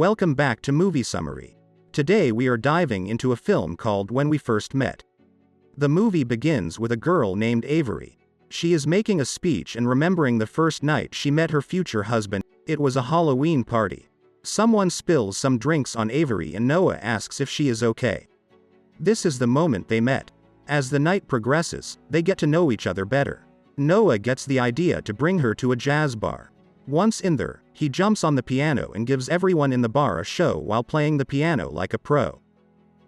Welcome back to Movie Summary. Today we are diving into a film called When We First Met. The movie begins with a girl named Avery. She is making a speech and remembering the first night she met her future husband. It was a Halloween party. Someone spills some drinks on Avery and Noah asks if she is okay. This is the moment they met. As the night progresses, they get to know each other better. Noah gets the idea to bring her to a jazz bar. Once in there, he jumps on the piano and gives everyone in the bar a show while playing the piano like a pro.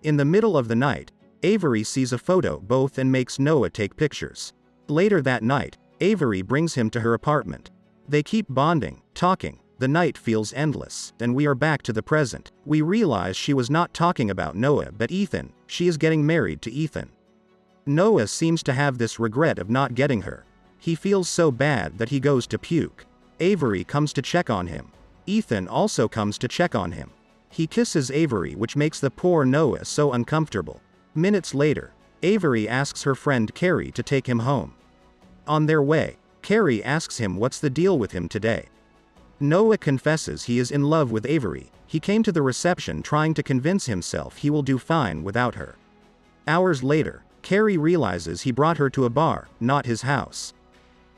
In the middle of the night, Avery sees a photo booth and makes Noah take pictures. Later that night, Avery brings him to her apartment. They keep bonding, talking. The night feels endless, and we are back to the present. We realize she was not talking about Noah but Ethan. She is getting married to Ethan. Noah seems to have this regret of not getting her. He feels so bad that he goes to puke. Avery comes to check on him. Ethan also comes to check on him. He kisses Avery, which makes the poor Noah so uncomfortable. Minutes later, Avery asks her friend Carrie to take him home. On their way, Carrie asks him what's the deal with him today. Noah confesses he is in love with Avery. He came to the reception trying to convince himself he will do fine without her. Hours later, Carrie realizes he brought her to a bar, not his house.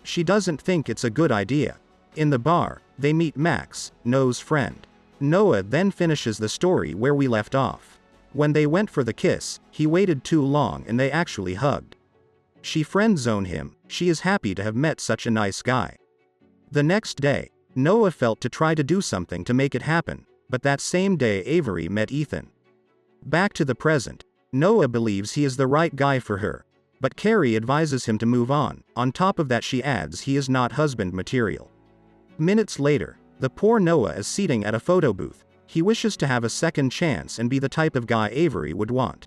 She doesn't think it's a good idea. In the bar, they meet Max, Noah's friend. Noah then finishes the story where we left off. When they went for the kiss, he waited too long and they actually hugged. She friend-zoned him. She is happy to have met such a nice guy. The next day, Noah felt to try to do something to make it happen, but that same day Avery met Ethan. Back to the present, Noah believes he is the right guy for her, but Carrie advises him to move on. On top of that, she adds he is not husband material. Minutes later, the poor Noah is sitting at a photo booth. He wishes to have a second chance and be the type of guy Avery would want.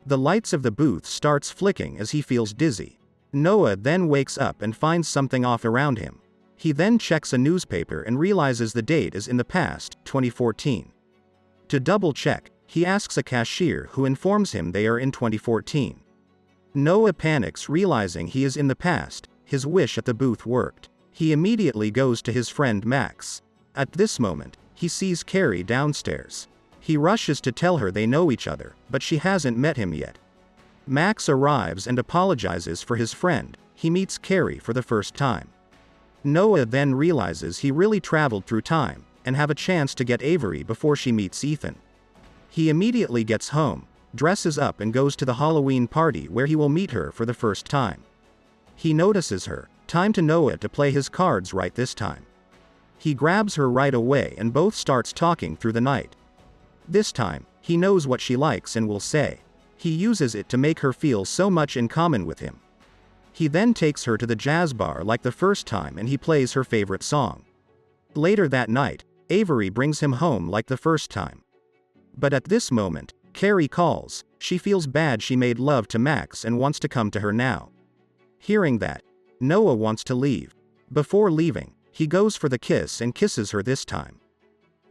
The lights of the booth starts flicking as he feels dizzy. Noah then wakes up and finds something off around him. He then checks a newspaper and realizes the date is in the past, 2014. To double check, he asks a cashier who informs him they are in 2014. Noah panics, realizing he is in the past. His wish at the booth worked. He immediately goes to his friend Max. At this moment, he sees Carrie downstairs. He rushes to tell her they know each other, but she hasn't met him yet. Max arrives and apologizes for his friend. He meets Carrie for the first time. Noah then realizes he really traveled through time, and have a chance to get Avery before she meets Ethan. He immediately gets home, dresses up and goes to the Halloween party where he will meet her for the first time. He notices her. Time to Noah to play his cards right this time. He grabs her right away and both starts talking through the night. This time, he knows what she likes and will say. He uses it to make her feel so much in common with him. He then takes her to the jazz bar like the first time and he plays her favorite song. Later that night, Avery brings him home like the first time. But at this moment, Carrie calls. She feels bad she made love to Max and wants to come to her now. Hearing that, Noah wants to leave. Before leaving, he goes for the kiss and kisses her this time.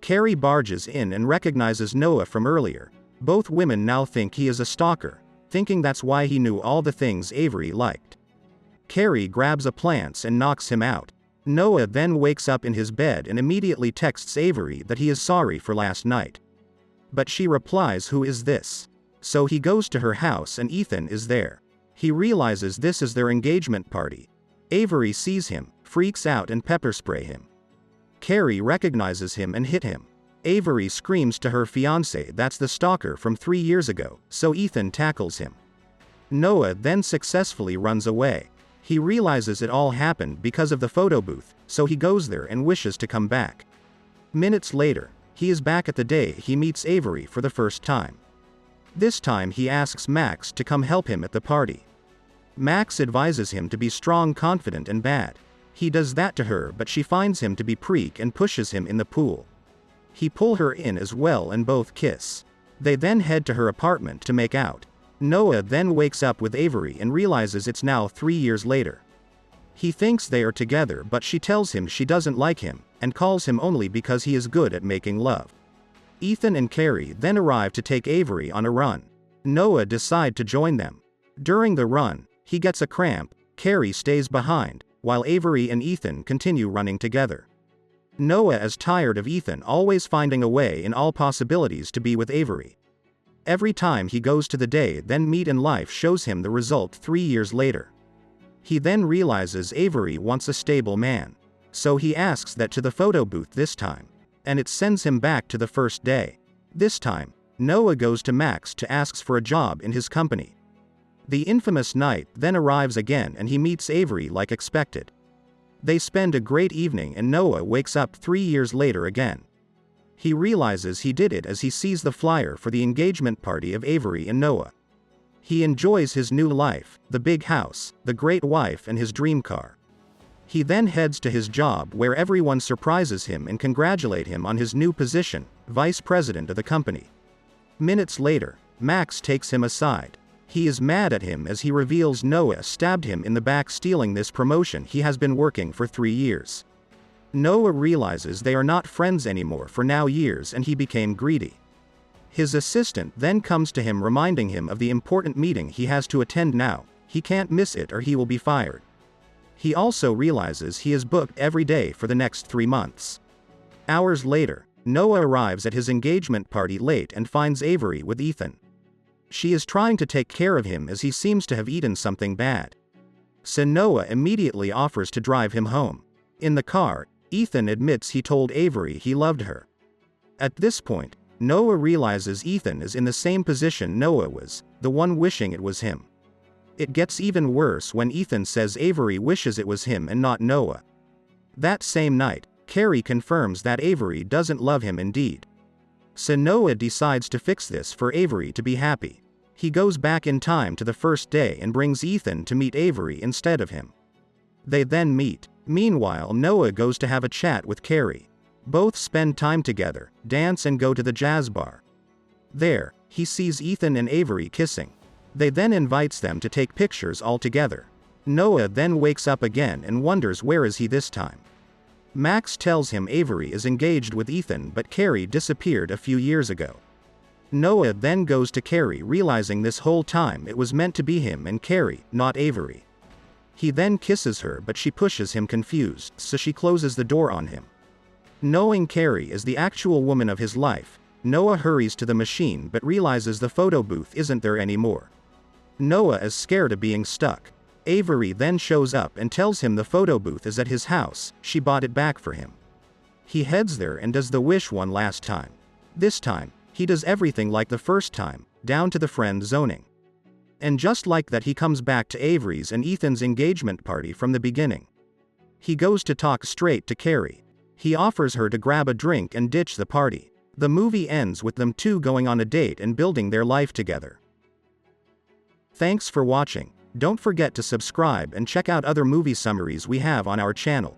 Carrie barges in and recognizes Noah from earlier. Both women now think he is a stalker, thinking that's why he knew all the things Avery liked. Carrie grabs a plant and knocks him out. Noah then wakes up in his bed and immediately texts Avery that he is sorry for last night. But she replies, "Who is this?" So he goes to her house and Ethan is there. He realizes this is their engagement party. Avery sees him, freaks out and pepper spray him. Carrie recognizes him and hit him. Avery screams to her fiancé that's the stalker from 3 years ago, so Ethan tackles him. Noah then successfully runs away. He realizes it all happened because of the photo booth, so he goes there and wishes to come back. Minutes later, he is back at the day he meets Avery for the first time. This time he asks Max to come help him at the party. Max advises him to be strong, confident and bad. He does that to her but she finds him to be preek and pushes him in the pool. He pulls her in as well and both kiss. They then head to her apartment to make out. Noah then wakes up with Avery and realizes it's now 3 years later. He thinks they are together but she tells him she doesn't like him, and calls him only because he is good at making love. Ethan and Carrie then arrive to take Avery on a run. Noah decides to join them. During the run, he gets a cramp. Carrie stays behind, while Avery and Ethan continue running together. Noah is tired of Ethan always finding a way in all possibilities to be with Avery. Every time he goes to the day then meet in life shows him the result 3 years later. He then realizes Avery wants a stable man. So he asks that to the photo booth this time. And it sends him back to the first day. This time, Noah goes to Max to ask for a job in his company. The infamous night then arrives again and he meets Avery like expected. They spend a great evening and Noah wakes up 3 years later again. He realizes he did it as he sees the flyer for the engagement party of Avery and Noah. He enjoys his new life, the big house, the great wife and his dream car. He then heads to his job where everyone surprises him and congratulate him on his new position, vice president of the company. Minutes later, Max takes him aside. He is mad at him as he reveals Noah stabbed him in the back stealing this promotion he has been working for 3 years. Noah realizes they are not friends anymore for now years and he became greedy. His assistant then comes to him reminding him of the important meeting he has to attend now. He can't miss it or he will be fired. He also realizes he is booked every day for the next 3 months. Hours later, Noah arrives at his engagement party late and finds Avery with Ethan. She is trying to take care of him as he seems to have eaten something bad. So Noah immediately offers to drive him home. In the car, Ethan admits he told Avery he loved her. At this point, Noah realizes Ethan is in the same position Noah was, the one wishing it was him. It gets even worse when Ethan says Avery wishes it was him and not Noah. That same night, Carrie confirms that Avery doesn't love him indeed. So Noah decides to fix this for Avery to be happy. He goes back in time to the first day and brings Ethan to meet Avery instead of him. They then meet. Meanwhile, Noah goes to have a chat with Carrie. Both spend time together, dance and go to the jazz bar. There, he sees Ethan and Avery kissing. They then invites them to take pictures all together. Noah then wakes up again and wonders where is he this time. Max tells him Avery is engaged with Ethan but Carrie disappeared a few years ago. Noah then goes to Carrie realizing this whole time it was meant to be him and Carrie, not Avery. He then kisses her but she pushes him confused, so she closes the door on him. Knowing Carrie is the actual woman of his life, Noah hurries to the machine but realizes the photo booth isn't there anymore. Noah is scared of being stuck. Avery then shows up and tells him the photo booth is at his house, she bought it back for him. He heads there and does the wish one last time. This time, he does everything like the first time, down to the friend zoning. And just like that he comes back to Avery's and Ethan's engagement party from the beginning. He goes to talk straight to Carrie. He offers her to grab a drink and ditch the party. The movie ends with them two going on a date and building their life together. Thanks for watching. Don't forget to subscribe and check out other movie summaries we have on our channel.